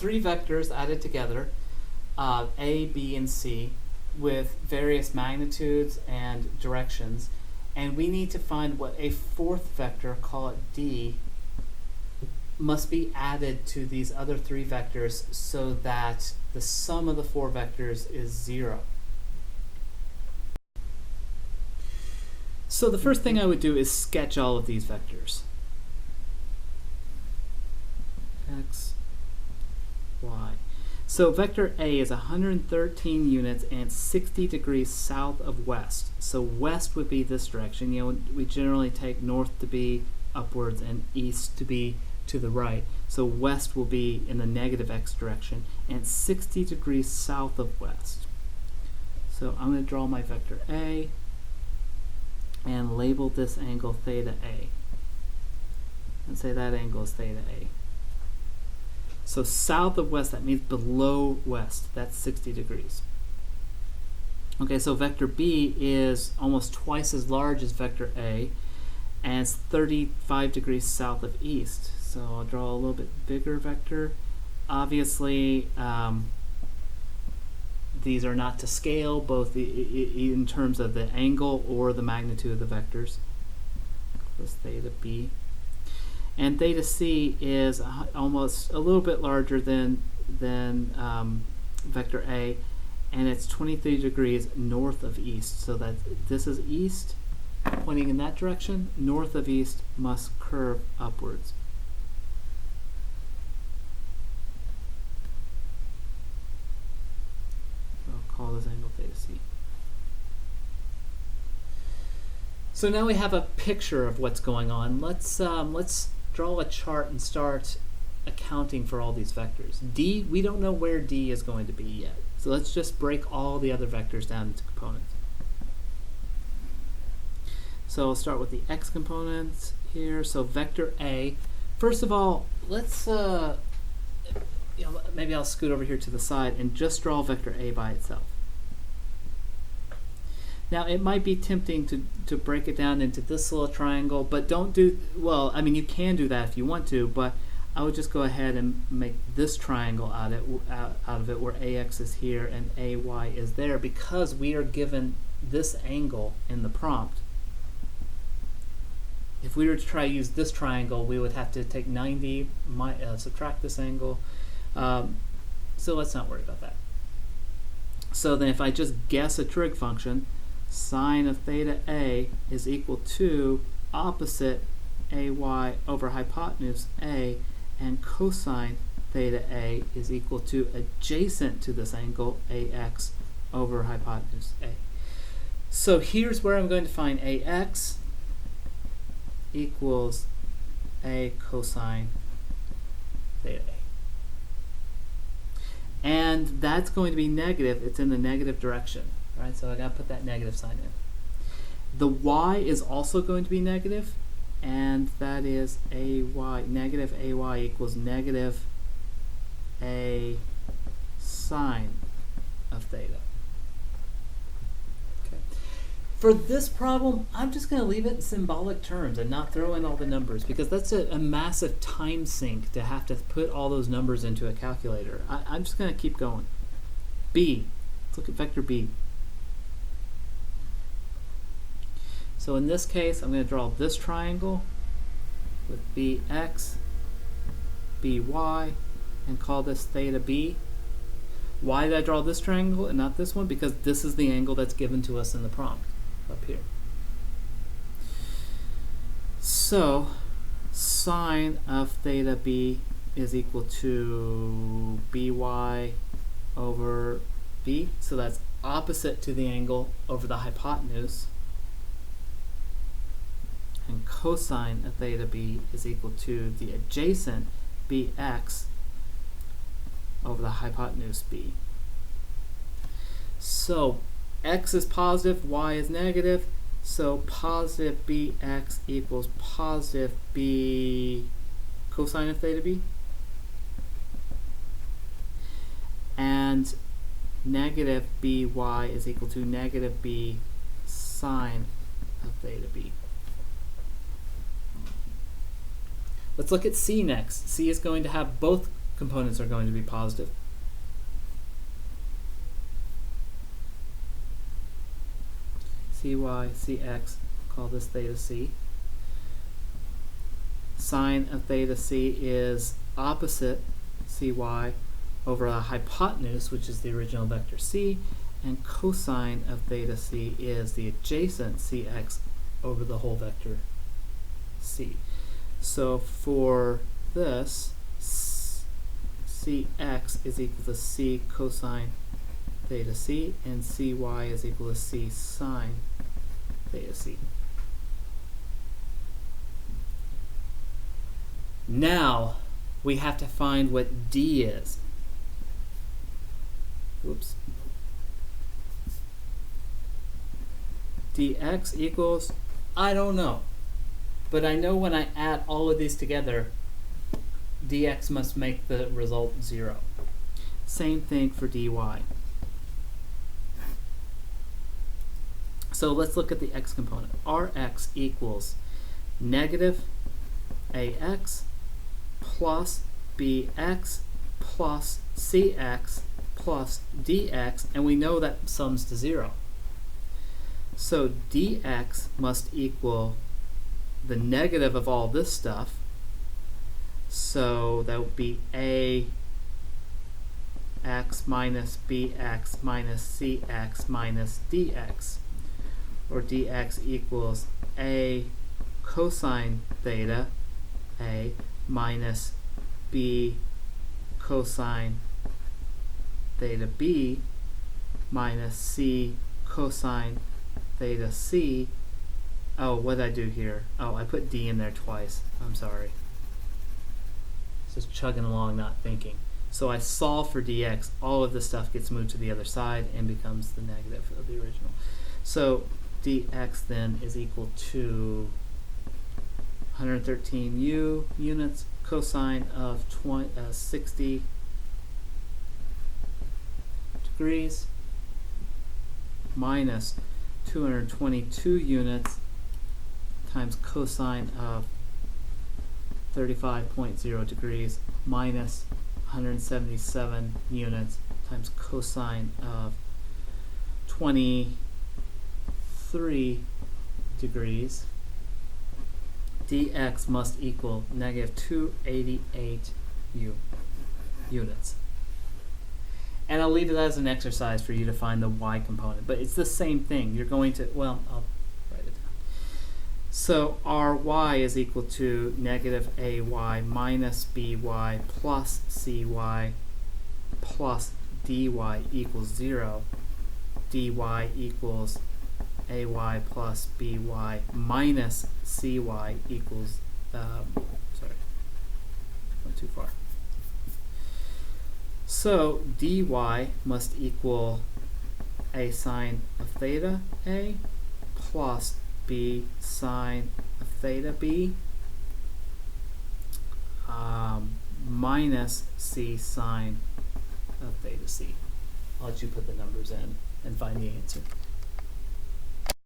three vectors added together, A, B, and C, with various magnitudes and directions, and we need to find what a fourth vector, call it D, must be added to these other three vectors so that the sum of the four vectors is 0. So the first thing I would do is sketch all of these vectors. X, Y. So vector A is 113 units and 60 degrees south of west. So west would be this direction. You know, we generally take north to be upwards and east to be to the right. So west will be in the negative x direction and 60 degrees south of west. So I'm going to draw my vector A and label this angle theta A. And say that angle is theta A. So south of west, that means below west. That's 60 degrees. Okay, so vector B is almost twice as large as vector A, and it's 35 degrees south of east. So I'll draw a little bit bigger vector. Obviously, these are not to scale, both in terms of the angle or the magnitude of the vectors. That's theta B. And theta C is almost a little bit larger than vector A, and it's 23 degrees north of east. So that this is east, pointing in that direction. North of east must curve upwards. I'll call this angle theta C. So now we have a picture of what's going on. Let's draw a chart and start accounting for all these vectors. D, we don't know where D is going to be yet. So let's just break all the other vectors down into components. So I'll start with the x components here. So vector A. First of all, let's maybe I'll scoot over here to the side and just draw vector A by itself. Now it might be tempting to break it down into this little triangle, but don't do, well, I mean you can do that if you want to, but I would just go ahead and make this triangle out of it where AX is here and AY is there, because we are given this angle in the prompt. If we were to try to use this triangle, we would have to take 90, subtract this angle, so let's not worry about that. So then if I just guess a trig function, sine of theta A is equal to opposite AY over hypotenuse A, and cosine theta A is equal to adjacent to this angle AX over hypotenuse A. So here's where I'm going to find AX equals A cosine theta A. And that's going to be negative. It's in the negative direction. Right, so I got to put that negative sign in. The y is also going to be negative, and that is AY. Negative AY equals negative A sine of theta. Okay. For this problem, I'm just going to leave it in symbolic terms and not throw in all the numbers, because that's a massive time sink to have to put all those numbers into a calculator. I'm just going to keep going. B. Let's look at vector B. So in this case, I'm going to draw this triangle with BX, BY, and call this theta B. Why did I draw this triangle and not this one? Because this is the angle that's given to us in the prompt up here. So sine of theta B is equal to BY over B. So that's opposite to the angle over the hypotenuse. And cosine of theta B is equal to the adjacent BX over the hypotenuse B. So x is positive, y is negative, so positive bx equals positive b cosine of theta b. And negative by is equal to negative b sine of theta b. Let's look at C next. C is going to have both components are going to be positive. Cy, Cx, call this theta c. Sine of theta c is opposite cy over a hypotenuse, which is the original vector c, and cosine of theta c is the adjacent cx over the whole vector c. So for this, cx is equal to c cosine theta c, and cy is equal to c sine theta c. Now we have to find what d is. Whoops. dx equals, I don't know. But I know when I add all of these together, dx must make the result 0. Same thing for dy. So let's look at the x component. Rx equals negative ax plus bx plus cx plus dx, and we know that sums to 0. So dx must equal the negative of all this stuff. So that would be ax minus bx minus cx minus dx, or dx equals a cosine theta a minus b cosine theta b minus c cosine theta c. Oh, what did I do here? Oh, I put d in there twice. I'm sorry. Just chugging along, not thinking. So I solve for dx. All of this stuff gets moved to the other side and becomes the negative of the original. So dx then is equal to 113 units cosine of 60 degrees minus 222 units times cosine of 35.0 degrees minus 177 units times cosine of 23 degrees. dx must equal negative 288 units. And I'll leave it as an exercise for you to find the y component. But it's the same thing. You're going to, well, I'll write it down. So our y is equal to negative ay minus by plus cy plus dy equals 0. dy equals ay plus by minus cy equals, sorry, went too far. So dy must equal a sine of theta a plus b sine of theta b minus c sine of theta c. I'll let you put the numbers in and find the answer.